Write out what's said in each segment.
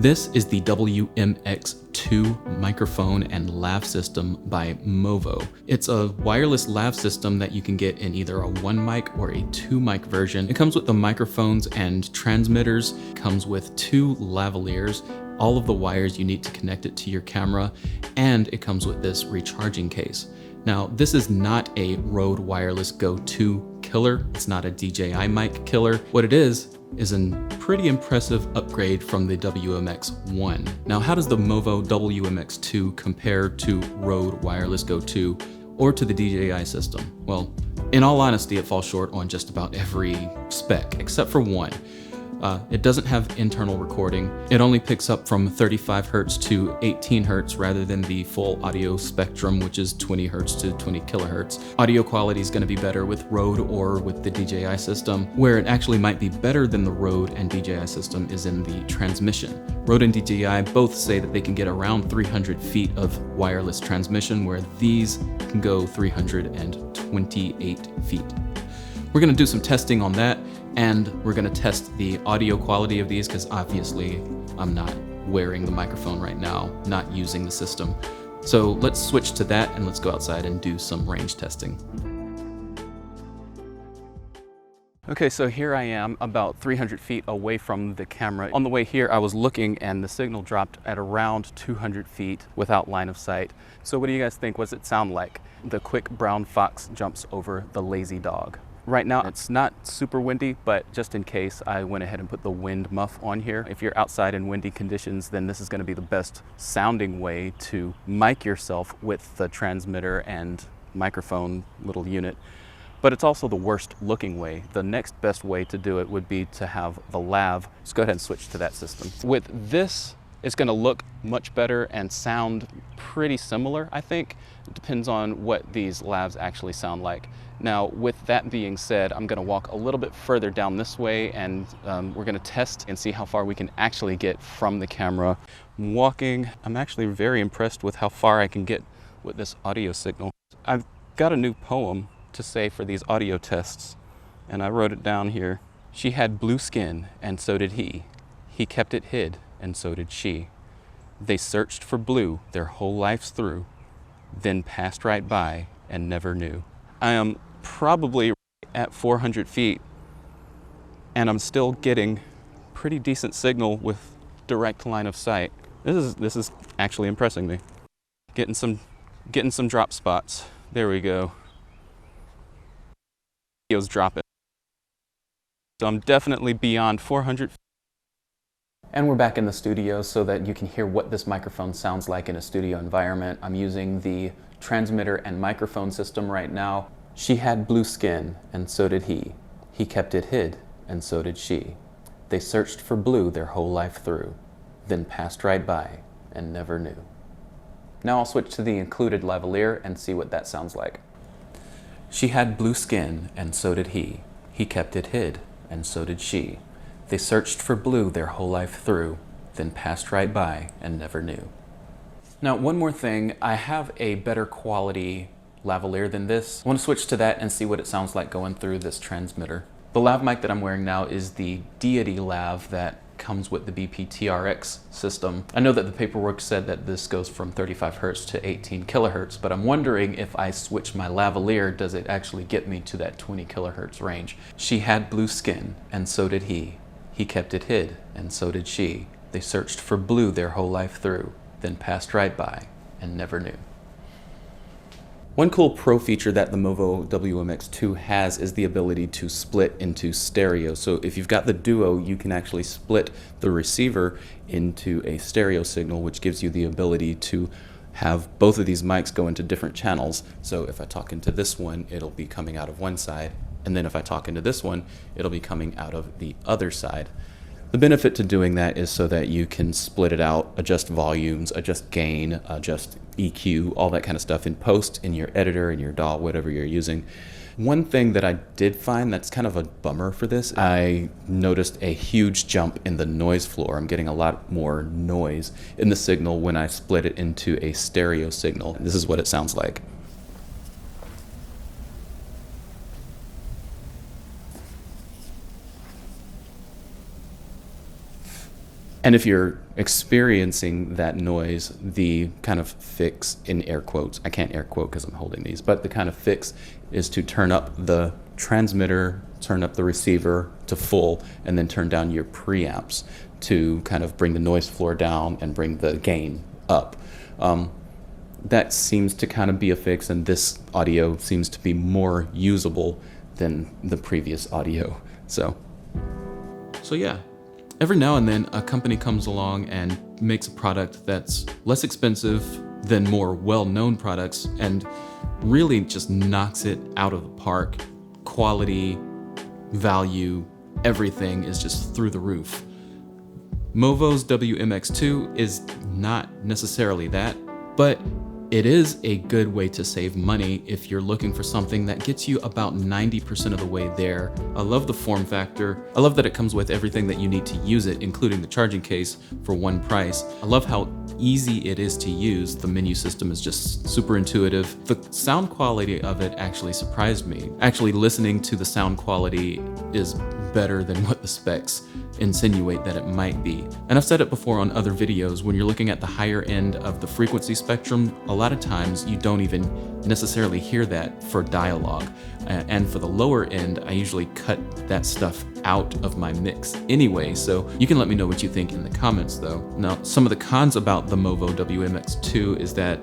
This is the WMX-2 microphone and lav system by MOVO. It's a wireless lav system that you can get in either a 1 mic or a 2 mic version. It comes with the microphones and transmitters, comes with 2 lavaliers, all of the wires you need to connect it to your camera, and it comes with this recharging case. Now, this is not a Rode Wireless Go 2 killer. It's not a DJI mic killer. What it is a pretty impressive upgrade from the WMX-1. Now, how does the MOVO WMX-2 compare to Rode Wireless Go 2 or to the DJI system? Well, in all honesty, it falls short on just about every spec, except for one. It doesn't have internal recording. It only picks up from 35 Hertz to 18 Hertz rather than the full audio spectrum, which is 20 Hertz to 20 kilohertz. Audio quality is going to be better with Rode or with the DJI system. Where it actually might be better than the Rode and DJI system is in the transmission. Rode and DJI both say that they can get around 300 feet of wireless transmission, where these can go 328 feet. We're going to do some testing on that, and we're going to test the audio quality of these because obviously I'm not wearing the microphone right now, not using the system. So let's switch to that and let's go outside and do some range testing. Okay, so here I am about 300 feet away from the camera. On the way here, I was looking and the signal dropped at around 200 feet without line of sight. So what do you guys think? What does it sound like? The quick brown fox jumps over the lazy dog. Right now, it's not super windy, but just in case, I went ahead and put the wind muff on here. If you're outside in windy conditions, then this is going to be the best sounding way to mic yourself with the transmitter and microphone little unit. But it's also the worst looking way. The next best way to do it would be to have the lav. Let's go ahead and switch to that system. With this, it's going to look much better and sound pretty similar, I think. It depends on what these lavs actually sound like. Now, with that being said, I'm going to walk a little bit further down this way, and we're going to test and see how far we can actually get from the camera. I'm walking. I'm actually very impressed with how far I can get with this audio signal. I've got a new poem to say for these audio tests, and I wrote it down here. She had blue skin, and so did he. He kept it hid, and so did she. They searched for blue their whole lives through, then passed right by and never knew. I am probably at 400 feet, and I'm still getting pretty decent signal with direct line of sight. This is actually impressing me. Getting some drop spots. There we go. Video's dropping. So I'm definitely beyond 400 feet. And we're back in the studio so that you can hear what this microphone sounds like in a studio environment. I'm using the transmitter and microphone system right now. She had blue skin, and so did he. He kept it hid, and so did she. They searched for blue their whole life through, then passed right by and never knew. Now I'll switch to the included lavalier and see what that sounds like. She had blue skin, and so did he. He kept it hid, and so did she. They searched for blue their whole life through, then passed right by and never knew. Now, one more thing, I have a better quality lavalier than this. I want to switch to that and see what it sounds like going through this transmitter. The lav mic that I'm wearing now is the Deity lav that comes with the BP-TRX system. I know that the paperwork said that this goes from 35 Hertz to 18 kilohertz, but I'm wondering if I switch my lavalier, does it actually get me to that 20 kilohertz range? She had blue skin, and so did he. He kept it hid, and so did she. They searched for blue their whole life through, then passed right by and never knew. One cool pro feature that the MOVO WMX-2 has is the ability to split into stereo. So if you've got the Duo, you can actually split the receiver into a stereo signal, which gives you the ability to have both of these mics go into different channels. So if I talk into this one, it'll be coming out of one side, and then if I talk into this one, it'll be coming out of the other side. The benefit to doing that is so that you can split it out, adjust volumes, adjust gain, adjust EQ, all that kind of stuff in post, in your editor, in your DAW, whatever you're using. One thing that I did find that's kind of a bummer for this, I noticed a huge jump in the noise floor. I'm getting a lot more noise in the signal when I split it into a stereo signal. This is what it sounds like. And if you're experiencing that noise, the kind of fix, in air quotes, I can't air quote because I'm holding these, but the kind of fix is to turn up the transmitter, turn up the receiver to full, and then turn down your preamps to kind of bring the noise floor down and bring the gain up. That seems to kind of be a fix, and this audio seems to be more usable than the previous audio. So yeah, every now and then a company comes along and makes a product that's less expensive than more well-known products and really just knocks it out of the park. Quality, value, everything is just through the roof. MOVO's WMX-2 is not necessarily that, but it is a good way to save money if you're looking for something that gets you about 90% of the way there. I love the form factor. I love that it comes with everything that you need to use it, including the charging case, for one price. I love how easy it is to use. The menu system is just super intuitive. The sound quality of it actually surprised me. Actually, listening to the sound quality is better than what the specs insinuate that it might be. And I've said it before on other videos, when you're looking at the higher end of the frequency spectrum, a lot of times you don't even necessarily hear that for dialogue. And for the lower end, I usually cut that stuff out of my mix anyway, so you can let me know what you think in the comments though. Now, some of the cons about the MOVO WMX-2 is that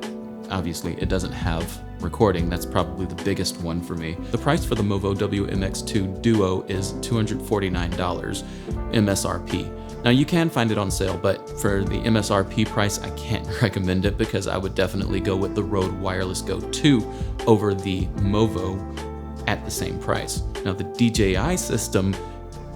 obviously it doesn't have recording. That's probably the biggest one for me. The price for the MOVO WMX-2 Duo is $249 MSRP. Now you can find it on sale, but for the MSRP price, I can't recommend it because I would definitely go with the Rode Wireless Go 2 over the MOVO at the same price. Now the DJI system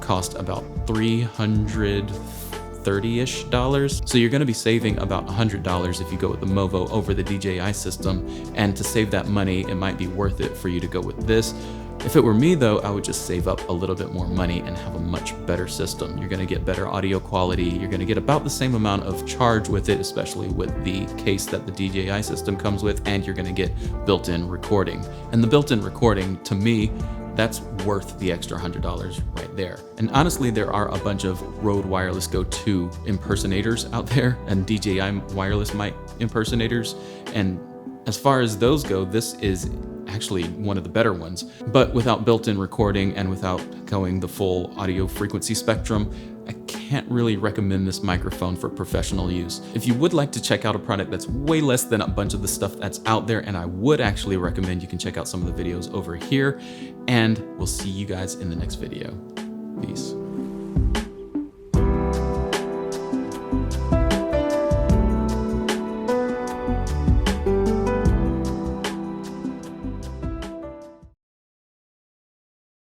cost about $330-ish, so you're going to be saving about $100 if you go with the MOVO over the DJI system, and to save that money, it might be worth it for you to go with this. If it were me though, I would just save up a little bit more money and have a much better system. You're going to get better audio quality, you're going to get about the same amount of charge with it, especially with the case that the DJI system comes with, and you're going to get built-in recording. And the built-in recording, to me, that's worth the extra $100 right there. And honestly, there are a bunch of Rode Wireless Go 2 impersonators out there and DJI Wireless Mic impersonators. And as far as those go, this is actually one of the better ones. But without built-in recording and without going the full audio frequency spectrum, I can't really recommend this microphone for professional use. If you would like to check out a product that's way less than a bunch of the stuff that's out there, and I would actually recommend you can check out some of the videos over here, and we'll see you guys in the next video. Peace.